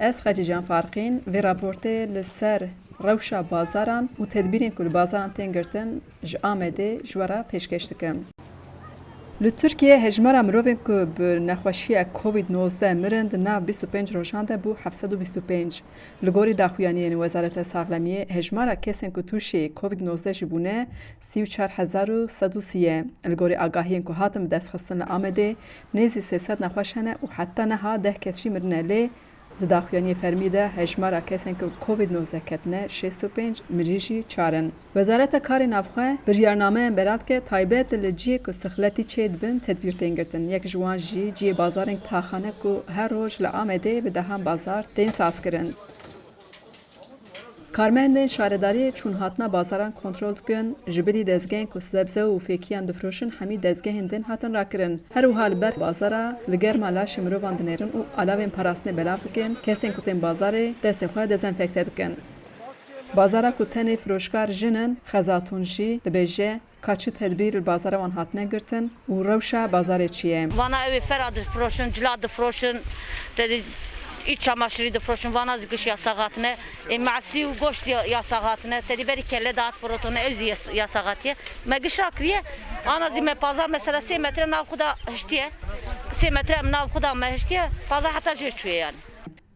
Ez xecican farqîn vê raportê li ser rewşa bazaran û tedbîrên ku li bazaran tên girtin ji Amedê ji we re pêşkêş dikim. Li Tirkiye hejmara mirovên ku bi nexweşiya COVID-19 mirin di nav 25 rojan de bû 725. Li gorî daxuyaniyên Wezareta Saxlemiyê hejmara kesên ku tûşê COVID-19 jî bûne 34,130 ye. Li gorî agahiyên ku hatin bi destxistin li Amedê nêzî 300 nexweş hene û heta niha 10 kes jî mirine lê di daxuyaniyê fermî de hejmara kesên ku COVID-19 ketine 65 mirî jî 4 in. Wezareta Karê Navxwe biryarnameyên beradike taybet li ciyê ku sixletî çê dibin tedbîr tên girtin. Yek ji wan jî ciyê bazarên taxane ku her roj li Amedê bi dehan bazar tên sazkirin. Karmendên şaredariyê çûn hatina bazaran kontrol dikin, ji birî dezgehên ku sebze û fêkiyan difroşin hemî dezgehên din hatin rakirin. Her wiha li ber bazara li germa laşê mirovan dinêrin û alavên parastinê belav dikin, kesên ku tên bazarê destên xwe dezenfekte dikin. Bazara ku tenê firoşkar jinin, xezatûn jî dibêje ka çi tedbîr li bazara wan hatine girtin û rewşa bazarê çi ye. Vana evê fera difroşin, cila difroşin, iç çamaşırı difroşin, vana zikış yasağatine, masi û goşt yasağatine, tedbîrî kelle dağıt forotone evzî yasağatiye. Me gişra kiriye, ana zî me pazar mesela 3 metre nav xuda hiştiye, 3 metre em nav xuda me hiştiye, pazar heta jê çûye yani.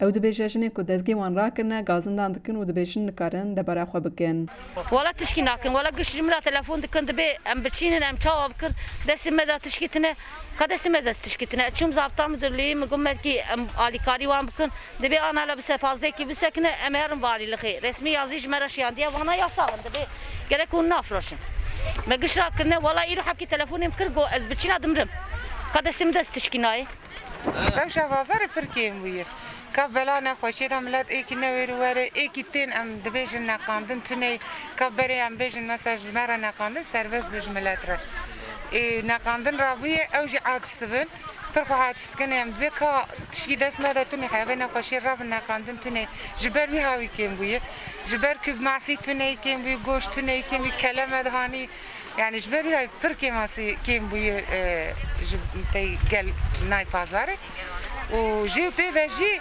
Ew dibêje jinê ku dezgehê wan rakirine gazindan dikin û dibêjin nikarin debara xwe bikin. Wala tişkî nakin, wala giş ji min re telefon dikin dibe em biçînin em çawa bikin, destê me de tişkîtine, ka destê me de tişkîtine. Çûm zabta müdürlüğü min got ki em alîkarî wan bikin, dibe ana le bi sepazdekî bisekine em herin valîlixê. Resmî yazî ji me re şiyandiye wana yasağin dibe gerek hûn nafroşin. Me giş rakirine wala îro hekî telefonêm kir got ez biçîna dimrim. Ka destê me de tişkî nayê. Rewşa bazarê pir kêm bûye. Ka bela nexweşî re millet êkî newêr were êkî tên em dibêjin neqandin tunê ka berê em bêjin mesela ji me re neqandin serbest bi ji millet re. Neqandin rabûye ew jî aciz dibin pir xwe aciz dikin em dibê ka tişkî dest nede tunê hevê nexweşî rabin neqandin tunê ji ber wî hawî kêm bûye. Ji ber ku masî tunê kêm bûye, goşt tunê kêm bûye, kele me dihanî yani ji ber wî hawî pir kêm bûye ji tey gel nay pazarê û jî pê ve jî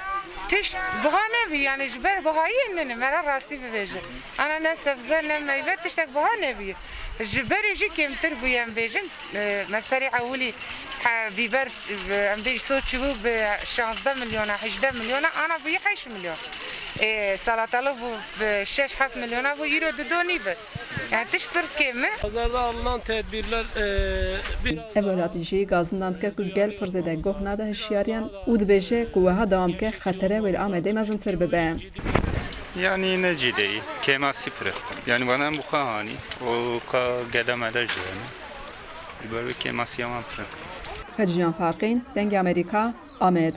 tişt biha nebî yani ji ber bihayê nene me re rastî bibêjin. Ana ne sebze ne meyve tiştek biha nebîye. Ji berê jî kêmtir bûye em bêjin. Meserê ewilî bîber em bêjin so çûbû bi 16 milyona 18 milyona ana bûye 8 milyon. Salatalık bu 6-7 milyona bu euro didonî be. Yani tiş pir kêm e. Pazarda alınan tedbirler Ev welatî jî gazindan dike ku gel pir zêde goh nade hişyariyan û dibêje ku wiha dewam bike xetere wê li Amedê mezintir bibe. Yani ne cideyi, kemasi pire. Yani bana bu kahani, o ka gedemede jene. Böyle kemasi yaman pire. Xecican farqîn, dengê Amerîka, Amed.